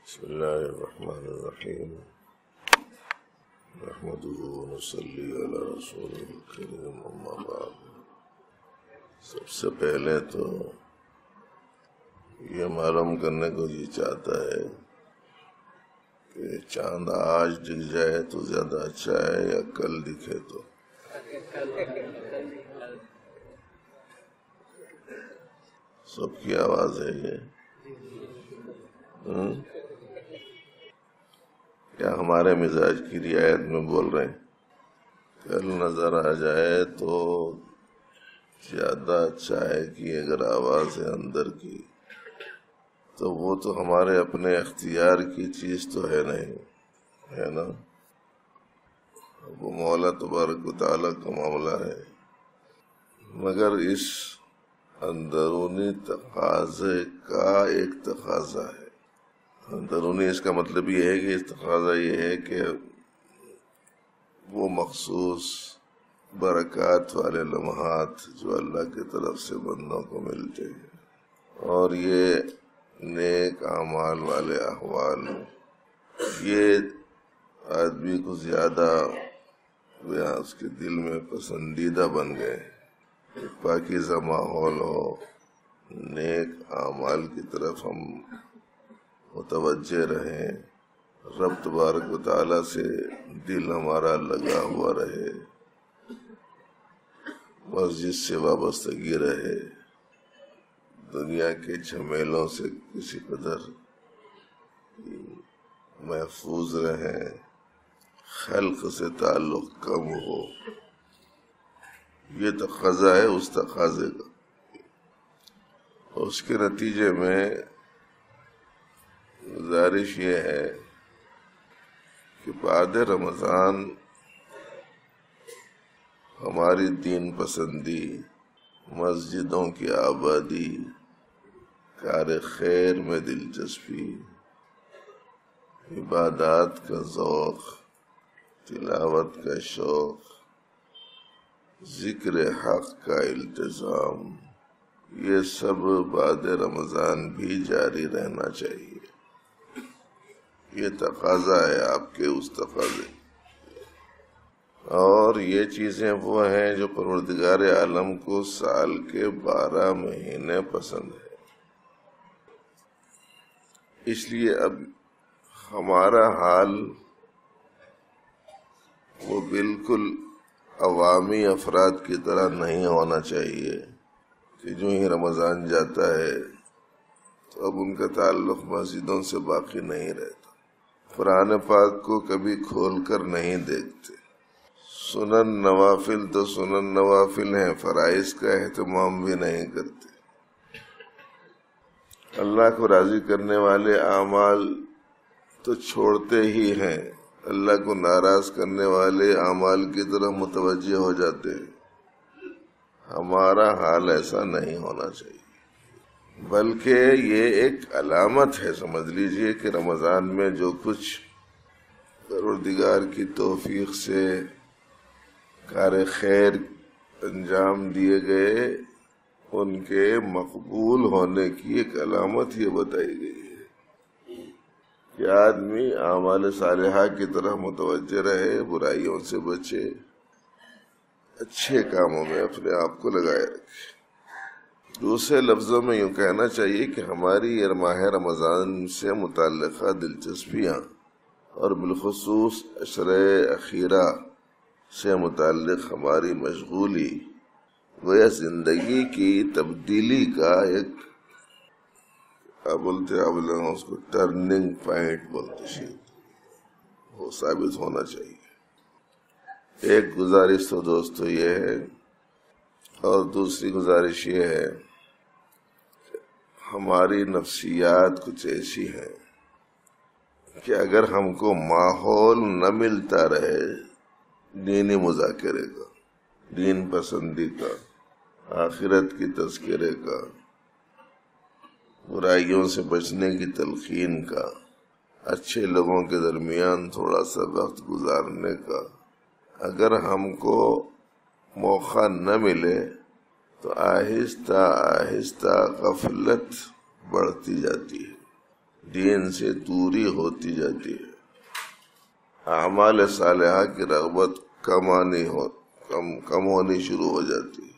بسم اللہ الرحمن الرحیم نحمدہ ونصلی علی رسول الکریم اما بعد۔ سب سے پہلے تو یہ معلوم کرنے کو جی چاہتا ہے کہ چاند آج دکھ جائے تو زیادہ اچھا ہے یا کل دکھے تو؟ سب کی آواز ہے یہ؟ کیا ہمارے مزاج کی رعایت میں بول رہے ہیں؟ کل نظر آ جائے تو زیادہ اچھا ہے کہ اگر آواز ہے اندر کی تو وہ تو ہمارے اپنے اختیار کی چیز تو ہے نہیں، ہے نا؟ وہ مولا تبارک و تعالیٰ کا معاملہ ہے، مگر اس اندرونی تقاضے کا ایک تقاضا ہے۔ اندرونی اس کا مطلب یہ ہے کہ اس تقاضا یہ ہے کہ وہ مخصوص برکات والے لمحات جو اللہ کی طرف سے بندوں کو ملتے ہیں، اور یہ نیک اعمال والے احوال یہ آدمی کو زیادہ اس کے دل میں پسندیدہ بن گئے۔ پاکیزہ ماحول ہو، نیک اعمال کی طرف ہم متوجہ رہیں، رب تبارک و تعالیٰ سے دل ہمارا لگا ہوا رہے، مسجد سے وابستگی رہے، دنیا کے جھمیلوں سے کسی قدر محفوظ رہیں، خلق سے تعلق کم ہو۔ یہ تقاضا ہے اس تقاضے کا، اور اس کے نتیجے میں گزارش یہ ہے کہ بعد رمضان ہماری دین پسندی، مسجدوں کی آبادی، کار خیر میں دلچسپی، عبادات کا ذوق، تلاوت کا شوق، ذکر حق کا التزام، یہ سب بعد رمضان بھی جاری رہنا چاہیے۔ یہ تقاضا ہے آپ کے اس تقاضے، اور یہ چیزیں وہ ہیں جو پروردگار عالم کو سال کے 12 مہینے پسند ہے۔ اس لیے اب ہمارا حال وہ بالکل عوامی افراد کی طرح نہیں ہونا چاہیے کہ جو ہی رمضان جاتا ہے تو اب ان کا تعلق مسجدوں سے باقی نہیں رہتا، قرآن پاک کو کبھی کھول کر نہیں دیکھتے، سنن نوافل تو سنن نوافل ہیں، فرائض کا اہتمام بھی نہیں کرتے، اللہ کو راضی کرنے والے اعمال تو چھوڑتے ہی ہیں، اللہ کو ناراض کرنے والے اعمال کی طرف متوجہ ہو جاتے ہیں۔ ہمارا حال ایسا نہیں ہونا چاہیے، بلکہ یہ ایک علامت ہے، سمجھ لیجئے کہ رمضان میں جو کچھ پروردگار کی توفیق سے کار خیر انجام دیے گئے ان کے مقبول ہونے کی ایک علامت یہ بتائی گئی ہے کہ آدمی اعمال صالحہ کی طرف متوجہ رہے، برائیوں سے بچے، اچھے کاموں میں اپنے آپ کو لگائے رکھے۔ دوسرے لفظوں میں یوں کہنا چاہیے کہ ہماری یہ ماہ رمضان سے متعلقہ دلچسپیاں اور بالخصوص عشرہ اخیرہ سے متعلق ہماری مشغولی گویا زندگی کی تبدیلی کا ایک بولتے اس کو ٹرننگ پوائنٹ بولتے شاید وہ ثابت ہونا چاہیے۔ ایک گزارش تو دوستو یہ ہے، اور دوسری گزارش یہ ہے ہماری نفسیات کچھ ایسی ہے کہ اگر ہم کو ماحول نہ ملتا رہے دینی مذاکرے کا، دین پسندی کا، آخرت کی تذکرے کا، برائیوں سے بچنے کی تلقین کا، اچھے لوگوں کے درمیان تھوڑا سا وقت گزارنے کا، اگر ہم کو موقع نہ ملے تو آہستہ آہستہ غفلت بڑھتی جاتی ہے۔ دین سے دوری ہوتی جاتی ہے، اعمال صالحہ کی رغبت کم ہونی شروع ہو جاتی ہے،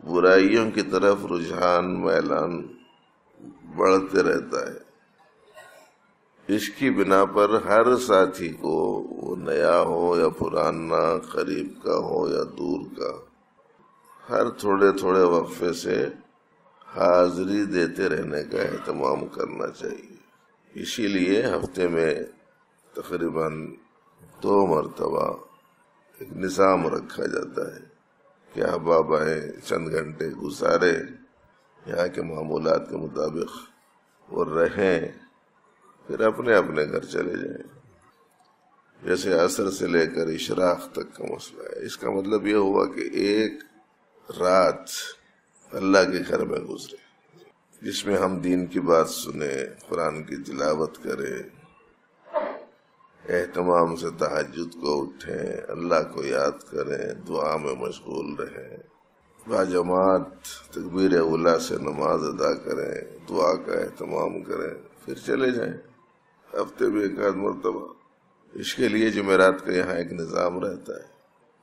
برائیوں کی طرف رجحان میلان بڑھتے رہتا ہے۔ اس کی بنا پر ہر ساتھی کو، وہ نیا ہو یا پرانا، قریب کا ہو یا دور کا، ہر تھوڑے تھوڑے وقفے سے حاضری دیتے رہنے کا اہتمام کرنا چاہیے۔ اسی لیے ہفتے میں تقریباً 2 مرتبہ ایک نظام رکھا جاتا ہے کہ احباب آئیں، چند گھنٹے گزارے، یہاں کے معمولات کے مطابق وہ رہیں، پھر اپنے اپنے گھر چلے جائیں۔ جیسے عصر سے لے کر اشراق تک کا مسئلہ ہے، اس کا مطلب یہ ہوا کہ ایک رات اللہ کے گھر میں گزرے، جس میں ہم دین کی بات سنیں، قرآن کی تلاوت کریں، اہتمام سے تہجد کو اٹھیں، اللہ کو یاد کریں، دعا میں مشغول رہیں، باجماعت تکبیر اولیٰ سے نماز ادا کریں، دعا کا اہتمام کریں، پھر چلے جائیں ہفتے میں 1 مرتبہ۔ اس کے لیے جمعرات کا یہاں ایک نظام رہتا ہے۔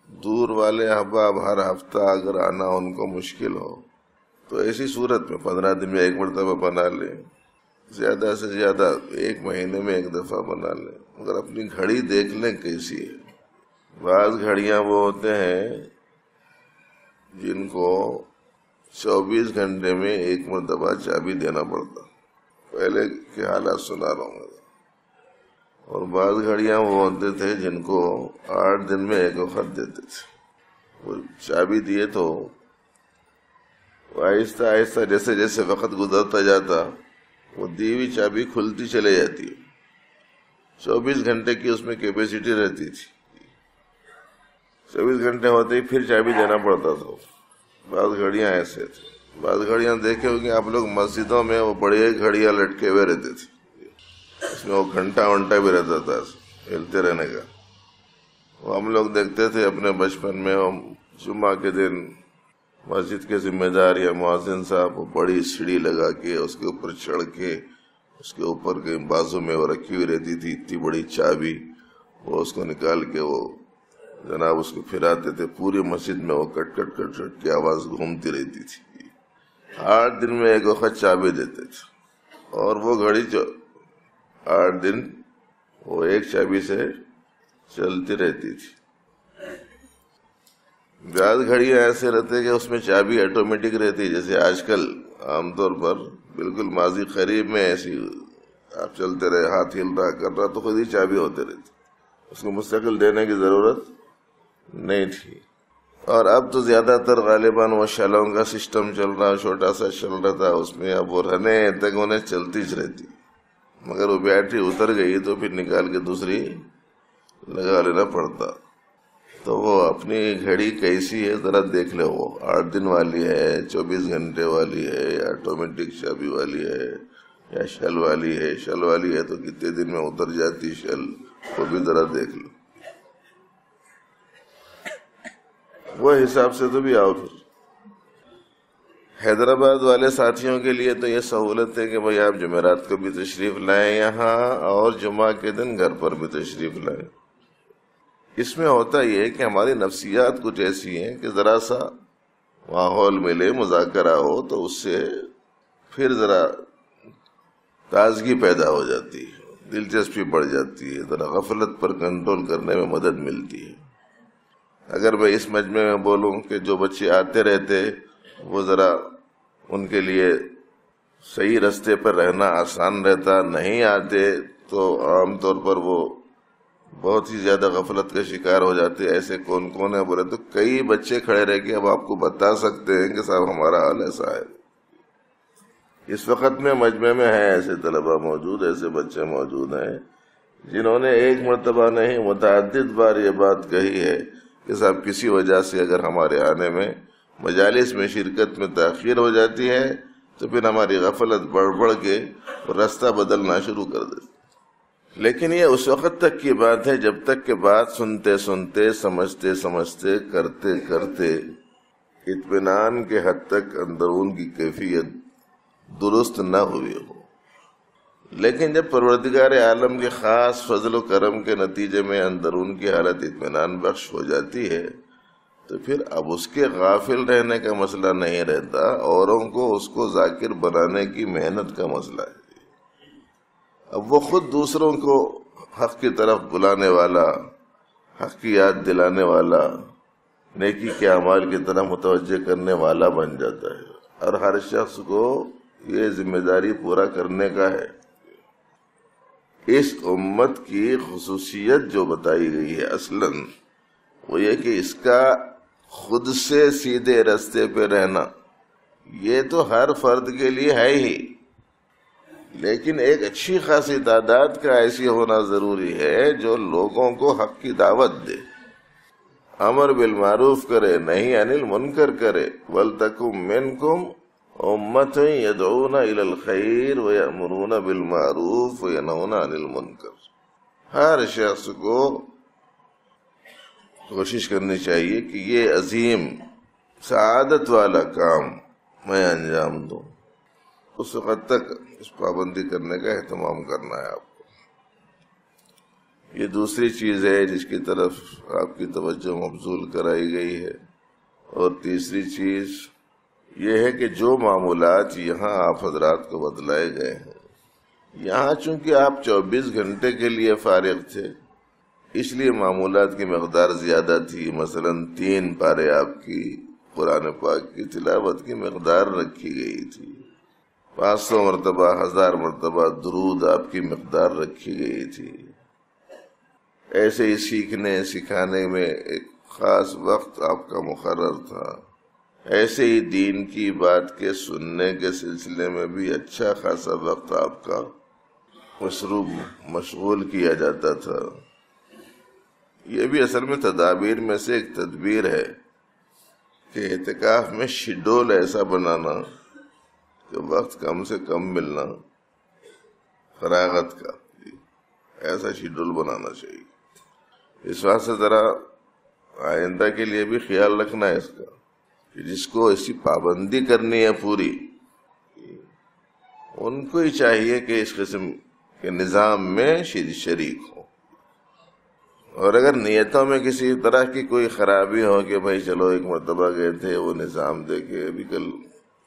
دور والے احباب ہر ہفتہ اگر آنا ان کو مشکل ہو تو ایسی صورت میں 15 دن میں 1 مرتبہ بنا لیں، زیادہ سے زیادہ 1 مہینے میں 1 دفعہ بنا لیں، مگر اپنی گھڑی دیکھ لیں کیسی ہے۔ بعض گھڑیاں وہ ہوتے ہیں جن کو 24 گھنٹے میں 1 مرتبہ چابی دینا پڑتا، پہلے کے حالات سنا رہا ہوں۔ اور بعض گھڑیاں وہ ہوتے تھے جن کو 8 دن میں 1 وقت دیتے تھے۔ وہ چابی دیے تو آہستہ آہستہ جیسے جیسے وقت گزرتا جاتا وہ دی ہوئی چابی کھلتی چلے جاتی ہے۔ 24 گھنٹے کی اس میں کیپیسٹی رہتی تھی، 24 گھنٹے ہوتے ہی پھر چابی دینا پڑتا تھا۔ بعض گھڑیاں ایسے تھے، بعض گھڑیاں دیکھے ہوگی آپ لوگ مسجدوں میں، وہ بڑی گھڑیاں لٹکے ہوئے رہتے تھے، اس میں وہ گھنٹہ بھی رہتا تھا ہلتے رہنے کا۔ وہ ہم لوگ دیکھتے تھے اپنے بچپن میں، جمعہ کے دن مسجد کے ذمہ دار یا مؤذن صاحب وہ بڑی سیڑھی لگا کے اس کے اوپر چڑھ کے، اس کے اوپر کے بازو میں وہ رکھی ہوئی رہتی تھی اتنی بڑی چابی، وہ اس کو نکال کے وہ جناب اس کو پھراتے تھے، پوری مسجد میں وہ کٹ کٹ کٹ کٹ کی آواز گھومتی رہتی تھی۔ 8 دن میں 1 وقت چابی دیتے تھے، اور وہ گھڑی جو 8 دن وہ 1 چابی سے چلتی رہتی تھی۔ بعض گھڑیاں ایسے رہتے کہ اس میں چابی آٹومیٹک رہتی، جیسے آج کل عام طور پر بالکل ماضی قریب میں ایسی آپ چلتے رہے، ہاتھ ہل رہا کر رہا تو خود ہی چابی ہوتے رہتی، اس کو مستقل دینے کی ضرورت نہیں تھی۔ اور اب تو زیادہ تر غالباً وہ شلوں کا سسٹم چل رہا، چھوٹا سا چل رہا تھا، اس میں اب وہ رہنے تک انہیں چلتی رہتی، مگر وہ بیٹری اتر گئی تو پھر نکال کے دوسری لگا لینا پڑتا۔ تو وہ اپنی گھڑی کیسی ہے ذرا دیکھ لے، وہ 8 دن والی ہے، 24 گھنٹے والی ہے، یا آٹومیٹک چابی والی ہے، یا شل والی ہے۔ شل والی ہے تو کتنے دن میں اتر جاتی شل، وہ بھی ذرا دیکھ لو، وہ حساب سے تو بھی آؤ۔ پھر حیدرآباد والے ساتھیوں کے لیے تو یہ سہولت ہے کہ بھائی آپ جمعرات کو بھی تشریف لائیں یہاں، اور جمعہ کے دن گھر پر بھی تشریف لائیں۔ اس میں ہوتا یہ کہ ہماری نفسیات کچھ ایسی ہیں کہ ذرا سا ماحول ملے، مذاکرہ ہو تو اس سے پھر ذرا تازگی پیدا ہو جاتی ہے، دلچسپی بڑھ جاتی ہے، ذرا غفلت پر کنٹرول کرنے میں مدد ملتی ہے۔ اگر میں اس مجمع میں بولوں کہ جو بچے آتے رہتے وہ ذرا ان کے لیے صحیح رستے پر رہنا آسان رہتا، نہیں آتے تو عام طور پر وہ بہت ہی زیادہ غفلت کا شکار ہو جاتے۔ ایسے کون کون ہے بولے تو کئی بچے کھڑے رہ کے اب آپ کو بتا سکتے ہیں کہ صاحب ہمارا حال ایسا ہے۔ اس وقت میں مجمع میں ہیں ایسے طلبہ موجود، ایسے بچے موجود ہیں جنہوں نے 1 مرتبہ نہیں متعدد بار یہ بات کہی ہے کہ صاحب کسی وجہ سے اگر ہمارے آنے میں مجالس میں شرکت میں تاخیر ہو جاتی ہے تو پھر ہماری غفلت بڑھ بڑھ کے راستہ بدلنا شروع کر دیتی۔ لیکن یہ اس وقت تک کی بات ہے جب تک کہ بات سنتے سنتے، سمجھتے سمجھتے، کرتے کرتے اطمینان کے حد تک اندرون کی کیفیت درست نہ ہوئی ہو۔ لیکن جب پروردگار عالم کے خاص فضل و کرم کے نتیجے میں اندرون کی حالت اطمینان بخش ہو جاتی ہے تو پھر اب اس کے غافل رہنے کا مسئلہ نہیں رہتا، اوروں کو اس کو ذاکر بنانے کی محنت کا مسئلہ ہے۔ اب وہ خود دوسروں کو حق کی طرف بلانے والا، حق کی یاد دلانے والا، نیکی کے اعمال کی طرف متوجہ کرنے والا بن جاتا ہے، اور ہر شخص کو یہ ذمہ داری پورا کرنے کا ہے۔ اس امت کی خصوصیت جو بتائی گئی ہے اصلاً وہ یہ کہ اس کا خود سے سیدھے رستے پہ رہنا یہ تو ہر فرد کے لیے ہے ہی، لیکن ایک اچھی خاصی تعداد کا ایسی ہونا ضروری ہے جو لوگوں کو حق کی دعوت دے، امر بالمعروف کرے، نہی عن المنکر کرے، وَلْتَكُن مِّنْكُمْ امة يدعون الى الخیر ويأمرون بالمعروف وينهون عن المنکر۔ ہر شخص کو کوشش کرنی چاہیے کہ یہ عظیم سعادت والا کام میں انجام دوں، اس وقت تک اس پابندی کرنے کا اہتمام کرنا ہے آپ کو۔ یہ دوسری چیز ہے جس کی طرف آپ کی توجہ مبذول کرائی گئی ہے، اور تیسری چیز یہ ہے کہ جو معمولات یہاں آپ حضرات کو بتلائے گئے ہیں، یہاں چونکہ آپ 24 گھنٹے کے لیے فارغ تھے اس لیے معمولات کی مقدار زیادہ تھی، مثلا 3 پارے آپ کی قرآن پاک کی تلاوت کی مقدار رکھی گئی تھی، 500 مرتبہ 1000 مرتبہ درود آپ کی مقدار رکھی گئی تھی۔ ایسے ہی سیکھنے سکھانے میں ایک خاص وقت آپ کا مقرر تھا، ایسے ہی دین کی بات کے سننے کے سلسلے میں بھی اچھا خاصا وقت آپ کا مشغول کیا جاتا تھا۔ یہ بھی اصل میں تدابیر میں سے ایک تدبیر ہے کہ اعتکاف میں شیڈول ایسا بنانا کہ وقت کم سے کم ملنا، فراغت کا ایسا شیڈول بنانا چاہیے۔ اس بات سے ذرا آئندہ کے لیے بھی خیال رکھنا ہے اس کا کہ جس کو ایسی پابندی کرنی ہے پوری، ان کو ہی چاہیے کہ اس قسم کے نظام میں شریک ہو، اور اگر نیتوں میں کسی طرح کی کوئی خرابی ہو کہ بھائی چلو ایک مرتبہ گئے تھے وہ نظام دیکھے، ابھی کل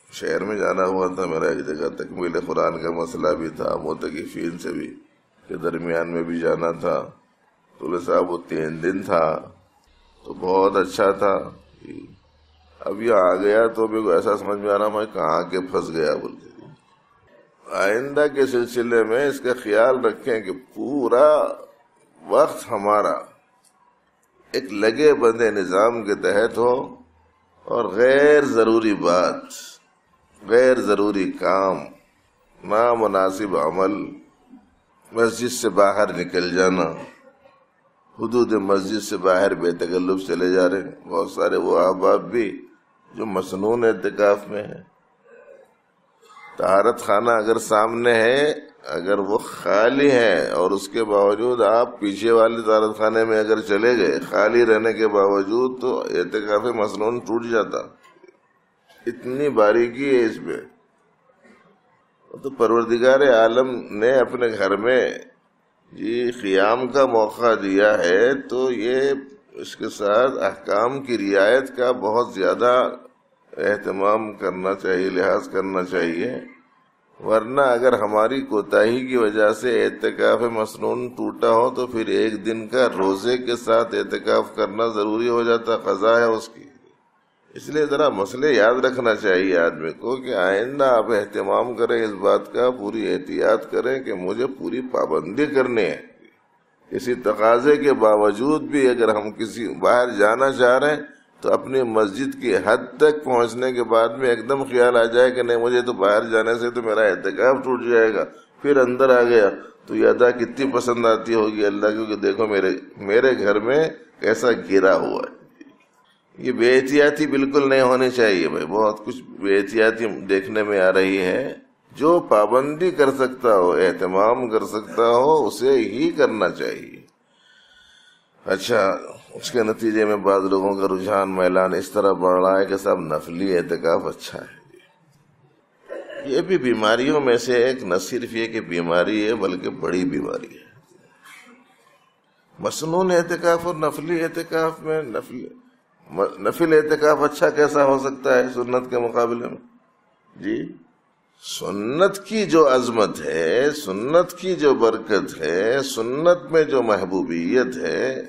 شہر میں جانا ہوا تھا میرا ایک جگہ، تکمیل قرآن کا مسئلہ بھی تھا، معتکفین سے بھی کے درمیان میں بھی جانا تھا، تو صاحب وہ 3 دن تھا تو بہت اچھا تھا۔ اب یہ آ گیا تو میرے کو ایسا سمجھ میں آ رہا میں کہاں کے پھنس گیا بول کے۔ آئندہ کے سلسلے میں اس کا خیال رکھیں کہ پورا وقت ہمارا ایک لگے بندے نظام کے تحت ہو، اور غیر ضروری بات، غیر ضروری کام، نامناسب عمل، مسجد سے باہر نکل جانا، حدود مسجد سے باہر بے تکلف چلے جا رہے ہیں بہت سارے وہ احباب بھی جو مسنون اعتکاف میں ہیں۔ طہارت خانہ اگر سامنے ہے، اگر وہ خالی ہے اور اس کے باوجود آپ پیچھے والے طہارت خانے میں اگر چلے گئے خالی رہنے کے باوجود، تو اعتکاف مسنون ٹوٹ جاتا۔ اتنی باریکی ہے اس میں۔ تو پروردگار عالم نے اپنے گھر میں قیام کا موقع دیا ہے، تو یہ اس کے ساتھ احکام کی رعایت کا بہت زیادہ اہتمام کرنا چاہیے، لحاظ کرنا چاہیے، ورنہ اگر ہماری کوتاہی کی وجہ سے اعتکاف مسنون ٹوٹا ہو تو پھر ایک دن کا روزے کے ساتھ اعتکاف کرنا ضروری ہو جاتا، قضا ہے اس کی۔ اس لیے ذرا مسئلے یاد رکھنا چاہیے آدمی کو کہ آئندہ آپ اہتمام کریں اس بات کا، پوری احتیاط کریں کہ مجھے پوری پابندی کرنی ہے۔ کسی تقاضے کے باوجود بھی اگر ہم کسی باہر جانا چاہ رہے ہیں تو اپنی مسجد کی حد تک پہنچنے کے بعد میں ایک دم خیال آ جائے کہ نہیں مجھے تو باہر جانے سے تو میرا اعتکاف ٹوٹ جائے گا، پھر اندر آ گیا تو یہ ادا کتنی پسند آتی ہوگی اللہ کو کہ دیکھو میرے گھر میں کیسا گرا ہوا ہے۔ یہ بے احتیاطی بالکل نہیں ہونی چاہیے بھائی، بہت کچھ بے احتیاطی دیکھنے میں آ رہی ہے۔ جو پابندی کر سکتا ہو، اہتمام کر سکتا ہو، اسے ہی کرنا چاہیے۔ اچھا، اس کے نتیجے میں بعض لوگوں کا رجحان میلان اس طرح بڑھ رہا ہے کہ صاحب نفلی اعتکاف اچھا ہے، یہ بھی بیماریوں میں سے ایک، نہ صرف یہ کہ بیماری ہے بلکہ بڑی بیماری ہے۔ مسنون اعتکاف اور نفلی اعتکاف میں نفل اعتکاف اچھا کیسا ہو سکتا ہے سنت کے مقابلے میں؟ جی سنت کی جو عظمت ہے، سنت کی جو برکت ہے، سنت میں جو محبوبیت ہے،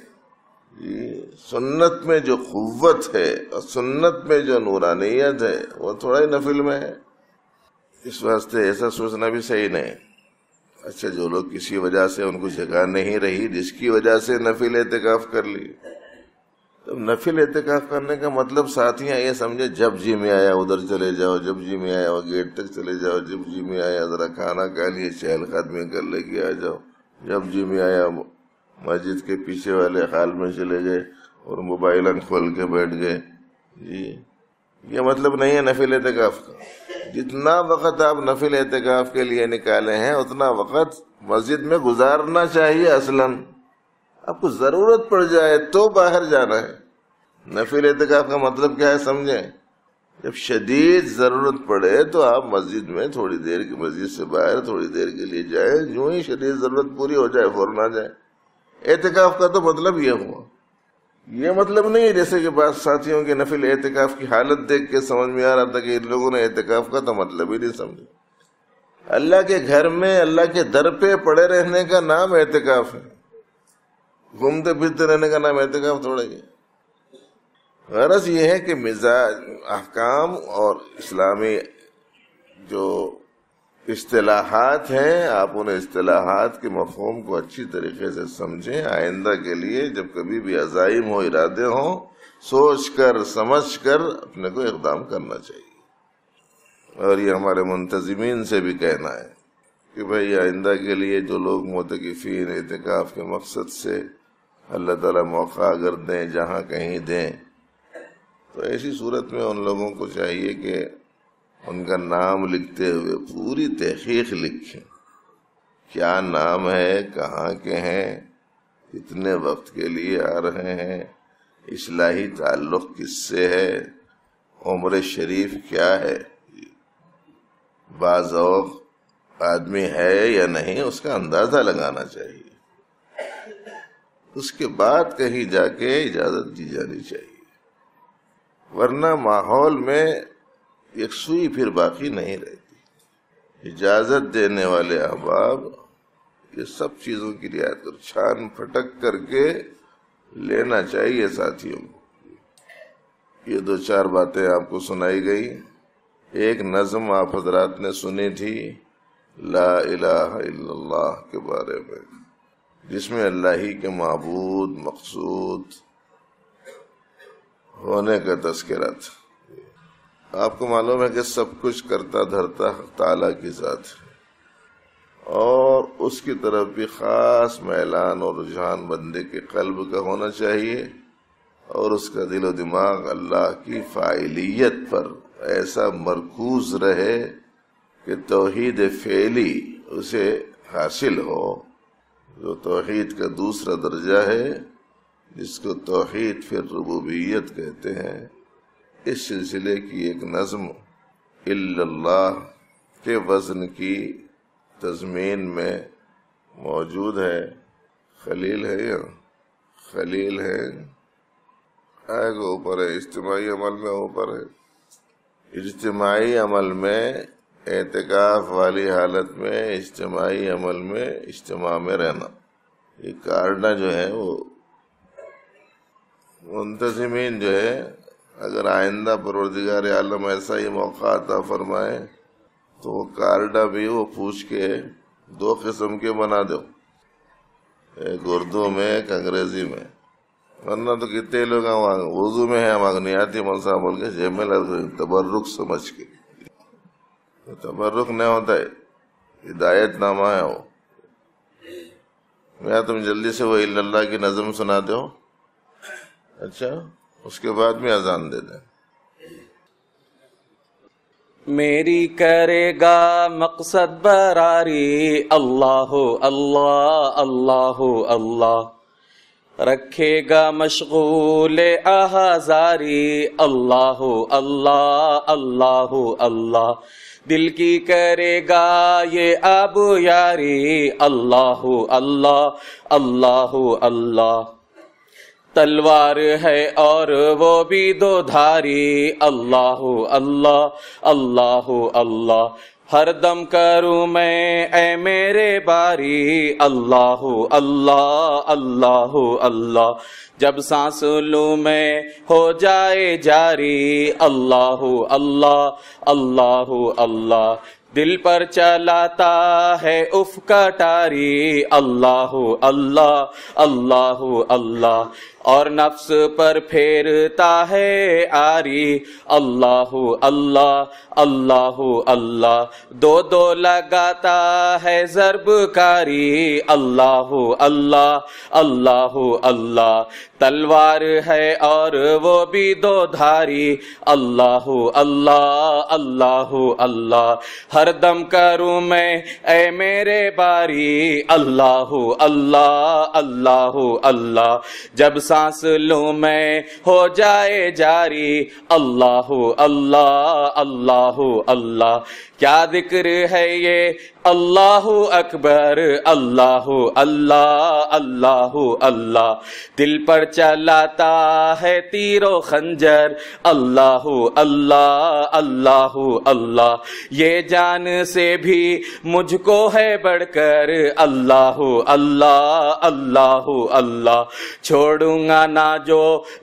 جی سنت میں جو قوت ہے اور سنت میں جو نورانیت ہے، وہ تھوڑا ہی نفل میں ہے۔ اس واسطے ایسا سوچنا بھی صحیح نہیں۔ اچھا جو لوگ کسی وجہ سے ان کو جگہ نہیں رہی، جس کی وجہ سے نفل اعتکاف کر لی، تو نفل اعتکاف کرنے کا مطلب ساتھیاں یہ سمجھے جب جی میں آیا ادھر چلے جاؤ، جب جی میں آیا وہ گیٹ تک چلے جاؤ، جب جی میں آیا ذرا کھانا کھا لیے چہل قدمی کر لے کے آ جاؤ، جب جی میں آیا مسجد کے پیچھے والے حال میں چلے گئے اور موبائل کھول کے بیٹھ گئے۔ جی یہ مطلب نہیں ہے نفل اعتکاف کا۔ جتنا وقت آپ نفل اعتکاف کے لیے نکالے ہیں اتنا وقت مسجد میں گزارنا چاہیے۔ اصلاً آپ کو ضرورت پڑ جائے تو باہر جانا ہے۔ نفل اعتکاف کا مطلب کیا ہے سمجھیں؟ جب شدید ضرورت پڑے تو آپ مسجد میں تھوڑی دیر کی، مسجد سے باہر تھوڑی دیر کے لیے جائیں، جو ہی شدید ضرورت پوری ہو جائے فوراً آ جائیں۔ اعتکاف کا تو مطلب یہ ہوا۔ یہ مطلب نہیں ہے جیسے کہ بعض ساتھیوں کے نفل اعتکاف کی حالت دیکھ کے سمجھ میں آ رہا تھا کہ ان لوگوں نے اعتکاف کا تو مطلب ہی نہیں سمجھا۔ اللہ کے گھر میں اللہ کے در پہ پڑے رہنے کا نام اعتکاف ہے، گھومتے پھرتے رہنے کا نام اعتکاف تھوڑا ہی ہے۔ غرض یہ ہے کہ مزاج، احکام اور اسلامی جو اصطلاحات ہیں، آپ ان اصطلاحات کے مفہوم کو اچھی طریقے سے سمجھیں۔ آئندہ کے لیے جب کبھی بھی عزائم ہو، ارادے ہوں، سوچ کر سمجھ کر اپنے کو اقدام کرنا چاہیے۔ اور یہ ہمارے منتظمین سے بھی کہنا ہے کہ بھئی آئندہ کے لیے جو لوگ معتکفین اعتکاف کے مقصد سے اللہ تعالیٰ موقع اگر دیں، جہاں کہیں دیں، تو ایسی صورت میں ان لوگوں کو چاہیے کہ ان کا نام لکھتے ہوئے پوری تحقیق لکھیں، کیا نام ہے، کہاں کے ہیں، کتنے وقت کے لیے آ رہے ہیں، اصلاحی تعلق کس سے ہے، عمر شریف کیا ہے، بعض اوق آدمی ہے یا نہیں اس کا اندازہ لگانا چاہیے۔ اس کے بعد کہیں جا کے اجازت دی جانی چاہیے، ورنہ ماحول میں یکسوئی پھر باقی نہیں رہتی۔ اجازت دینے والے احباب یہ سب چیزوں کی رعایت کر، چھان پھٹک کر کے لینا چاہیے ساتھیوں کو۔ یہ دو چار باتیں آپ کو سنائی گئی۔ ایک نظم آپ حضرات نے سنی تھی لا الہ الا اللہ کے بارے میں، جس میں اللہ ہی کے معبود مقصود ہونے کا تذکرہ تھا۔ آپ کو معلوم ہے کہ سب کچھ کرتا دھرتا تعالیٰ کی ذات ہے، اور اس کی طرف بھی خاص میلان اور رجحان بندے کے قلب کا ہونا چاہیے، اور اس کا دل و دماغ اللہ کی فاعلیت پر ایسا مرکوز رہے کہ توحید فعلی اسے حاصل ہو، جو توحید کا دوسرا درجہ ہے، جس کو توحید پھر ربوبیت کہتے ہیں۔ اس سلسلے کی ایک نظم الا اللہ کے وزن کی تضمین میں موجود ہے۔ خلیل ہے یا خلیل ہے، آئے گا اوپر ہے، اجتماعی عمل میں اوپر ہے۔ اجتماعی عمل میں، اعتکاف والی حالت میں، اجتماعی عمل میں، اجتماع میں رہنا، یہ کارڈا جو ہے وہ منتظمین جو ہے، اگر آئندہ پروردگار عالم ایسا ہی موقع عطا فرمائے تو وہ کارڈا بھی وہ پوچھ کے دو قسم کے بنا دو، ایک اردو میں ایک انگریزی میں، ورنہ تو کتنے لوگ اردو میں ہیں مغنیاتی منصا بول کے جیب میں تبرک سمجھ کے، تبرک نہیں ہوتا ہے، ہدایت نامہ ہے وہ۔ میں تم جلدی سے وہ الا اللہ کی نظم سنا دو، اچھا اس کے بعد میں اذان دے دیں۔ میری کرے گا مقصد براری، اللہ اللہ اللہ اللہ، رکھے گا مشغول احزاری، اللہ اللہ اللہ اللہ، دل کی کرے گا یہ اب یاری اللہ اللہ اللہ اللہ تلوار ہے اور وہ بھی دو دھاری اللہ اللہ اللہ اللہ ہر دم کروں میں اے میرے باری اللہ اللہ اللہ اللہ جب سانس لوں میں ہو جائے جاری اللہ اللہ اللہ اللہ دل پر چلاتا ہے اف کٹاری اللہ اللہ اللہ اللہ اور نفس پر پھیرتا ہے آری اللہ اللہ اللہ اللہ دو دو لگاتا ہے ضرب کاری اللہ اللہ اللہ اللہ تلوار ہے اور وہ بھی دو دھاری اللہ اللہ اللہ اللہ ہر دم کروں میں اے میرے باری اللہ اللہ اللہ اللہ جب سانس لوں میں ہو جائے جاری اللہ اللہ اللہ اللہ کیا ذکر ہے یہ اللہ اکبر اللہ اللہ اللہ اللہ دل پر چلاتا ہے تیر و خنجر اللہ اللہ اللہ اللہ یہ جان سے بھی مجھ کو ہے بڑھ کر اللہ اللہ اللہ اللہ چھوڑوں گا نہ جو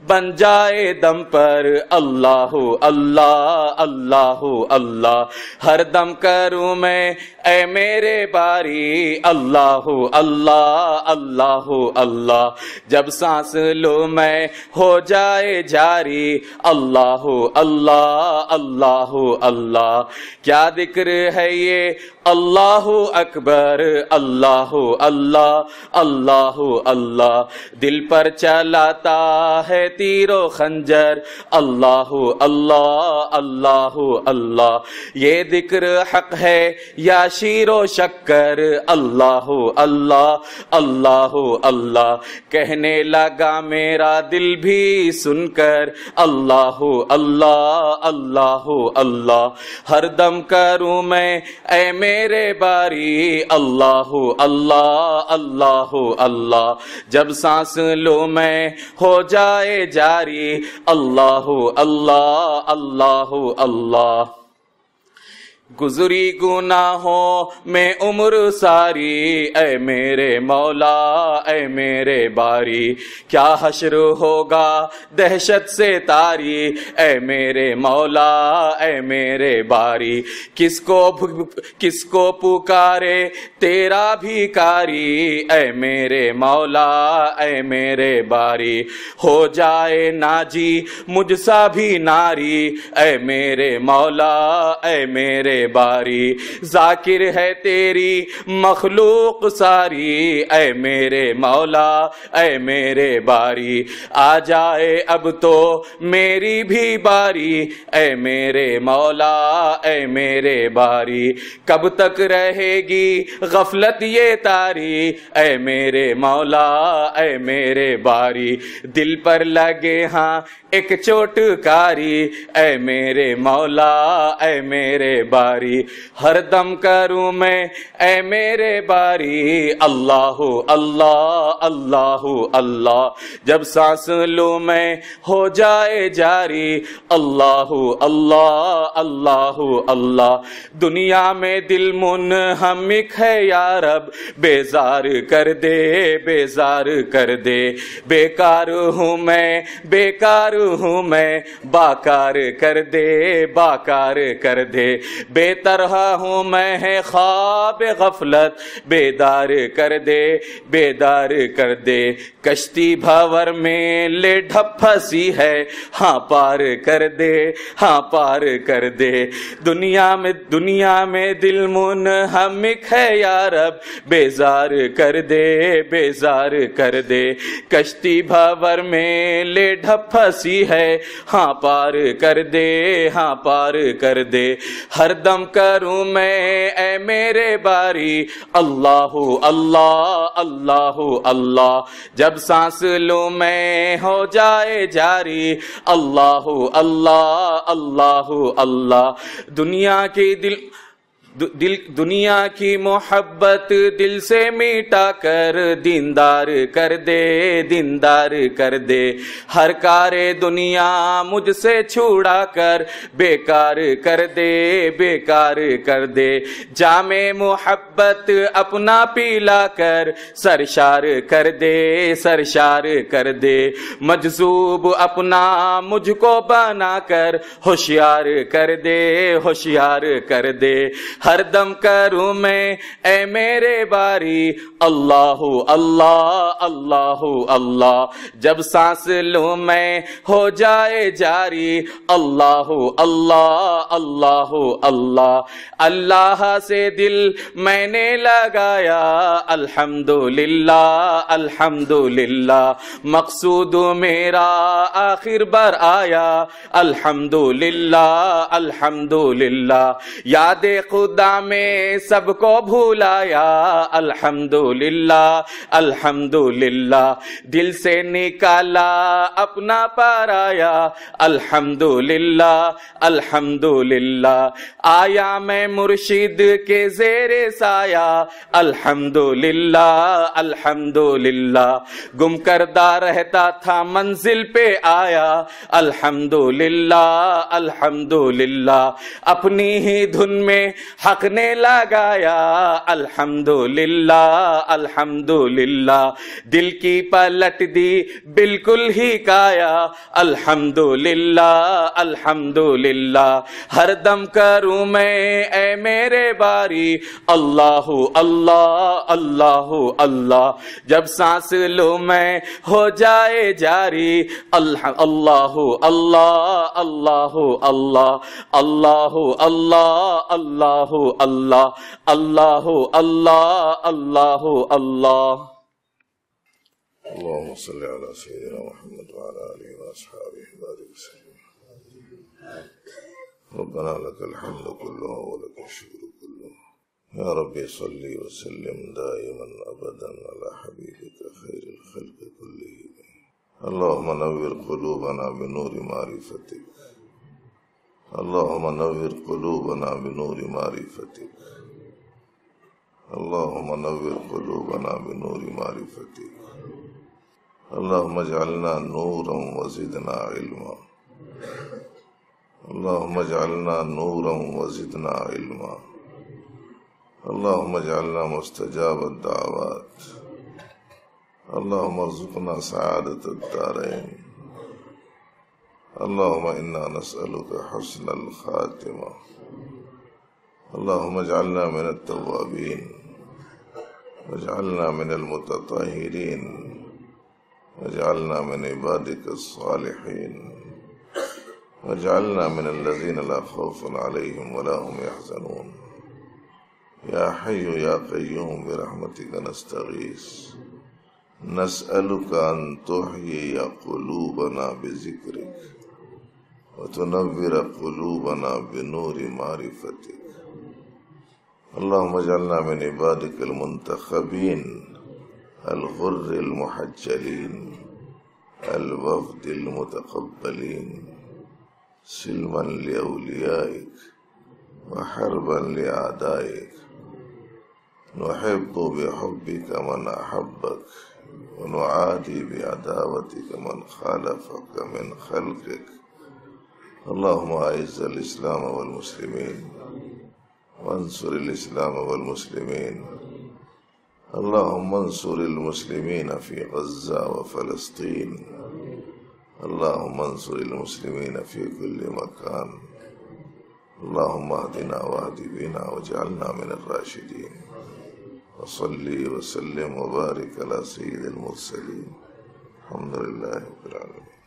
بن جائے دم پر اللہ اللہ اللہ اللہ ہر دم کروں میں اے میرے باری اللہ اللہ اللہ اللہ جب سانس لوں میں ہو جائے جاری اللہ اللہ اللہ اللہ کیا ذکر ہے یہ اللہ اکبر اللہ اللہ اللہ اللہ دل پر چلاتا ہے تیر و خنجر اللہ اللہ اللہ اللہ یہ ذکر حق ہے یا شیر و شکر اللہ اللہ اللہ اللہ کہنے لگا میرا دل بھی سن کر اللہ اللہ اللہ اللہ ہر دم کروں میں اے میرے باری اللہ اللہ اللہ اللہ جب سانس لوں میں ہو جائے جاری اللہ اللہ اللہ اللہ گزری گناہوں میں عمر ساری اے میرے مولا اے میرے باری کیا حشر ہوگا دہشت سے تاری اے میرے مولا اے میرے باری کس کو پکارے تیرا بھیکاری اے میرے مولا اے میرے باری ہو جائے ناجی مجھ سا بھی ناری اے میرے مولا اے میرے باری ذاکر ہے تیری مخلوق ساری اے میرے مولا اے میرے باری آ جائے اب تو میری بھی باری اے میرے مولا اے میرے باری کب تک رہے گی غفلت یہ تاری اے میرے مولا اے میرے باری دل پر لگے ہاں ایک چوٹ کاری اے میرے مولا اے میرے باری ہر دم کروں میں اے میرے باری اللہ اللہ اللہ اللہ جب سانس لوں میں ہو جائے جاری اللہ اللہ اللہ اللہ دنیا میں دل منہمک ہے یا رب بیزار کر دے بیزار کر دے بیکار ہوں میں باکار کر دے باکار کر دے بے طرح ہوں میں خواب غفلت بیدار کر دے بیدار کر دے کشتی بھور میں لے ڈھپ پھنسی ہے ہاں پار کر دے ہاں پار کر دے دنیا میں دل منہمک ہے یا رب بیزار کر دے بیزار کر دے کشتی بھور میں لے ڈھپ پھنسی ہے ہاں پار کر دے ہاں پار کر دے ہر دم کروں میں اے میرے باری اللہ اللہ اللہ اللہ، جب سانس لوں میں ہو جائے جاری اللہ اللہ اللہ اللہ، دنیا کی محبت دل سے میٹا کر دیندار کر دے، دیندار کر دے، ہر کار دنیا مجھ سے چھوڑا کر بیکار کر دے، بیکار کر دے، جام محبت اپنا پیلا کر سرشار کر دے، سرشار کر دے، مجذوب اپنا مجھ کو بنا کر ہوشیار کر دے، ہوشیار کر دے، ہر دم کروں میں اے میرے باری اللہ اللہ اللہ اللہ، جب سانس لوں میں ہو جائے جاری اللہ اللہ اللہ اللہ، اللہ سے دل میں نے لگایا الحمدللہ الحمدللہ، مقصود میرا آخر بر آیا الحمدللہ الحمدللہ، یاد خدا میں سب کو بھولایا الحمدللہ الحمدللہ، دل سے نکالا اپنا پرایا الحمدللہ الحمدللہ، آیا میں مرشد کے زیر سایہ الحمدللہ الحمدللہ، گم کردہ رہتا تھا منزل پہ آیا الحمدللہ الحمدللہ، اپنی ہی دھن میں حق نے لگایا الحمدللہ الحمدللہ، دل کی پلٹ دی بالکل ہی کایا الحمدللہ الحمدللہ، ہر دم کروں میں اے میرے باری اللہ اللہ اللہ اللہ، جب سانس لوں میں ہو جائے جاری اللہ اللہ اللہ اللہ اللہ اللہ اللہ اللہ اللہ اللہ اللہ اللہ۔ اللهم صل على سيدنا محمد وعلى آله وأصحابه وبارك وسلم. ربنا لك الحمد كله ولك الشكر كله، يا ربي صل وسلم دائما أبدا على حبيبك خير الخلق كلهم. اللهم نور قلوبنا بنور معرفتك، اللهم نور قلوبنا بنور معرفتك، اللهم نور قلوبنا بنور معرفتك، اللهم اجعلنا نورا وزدنا علما، اللهم اجعلنا نورا وزدنا علما، اللهم اجعلنا مستجاب الدعوات، اللهم ارزقنا سعادة الدارين، اللهم إنا نسألك حسن الخاتمة، اللهم اجعلنا من التوابين، واجعلنا من المتطهرين، واجعلنا من عبادك الصالحين، واجعلنا من الذين لا خوف عليهم ولا هم يحزنون. يا حي يا قيوم برحمتك نستغيث، نسألك أن تحيي قلوبنا بذكرك وتنور قلوبنا بنور معرفتك. اللهم اجعلنا من عبادك المنتخبين الغر المحجلين الوفد المتقبلين، سلما لأوليائك وحربا لأعدائك، نحب بحبك من أحبك ونعادي بعداوتك من خالفك من خلقك. اللهم أعز الإسلام والمسلمين وانصر الإسلام والمسلمين، اللهم انصر المسلمين في غزة وفلسطين، اللهم انصر المسلمين في كل مكان، اللهم اهدنا واهد بنا واجعلنا من الراشدين. وصلي وسلم وبارك على سيد المرسلين، الحمد لله رب العالمين.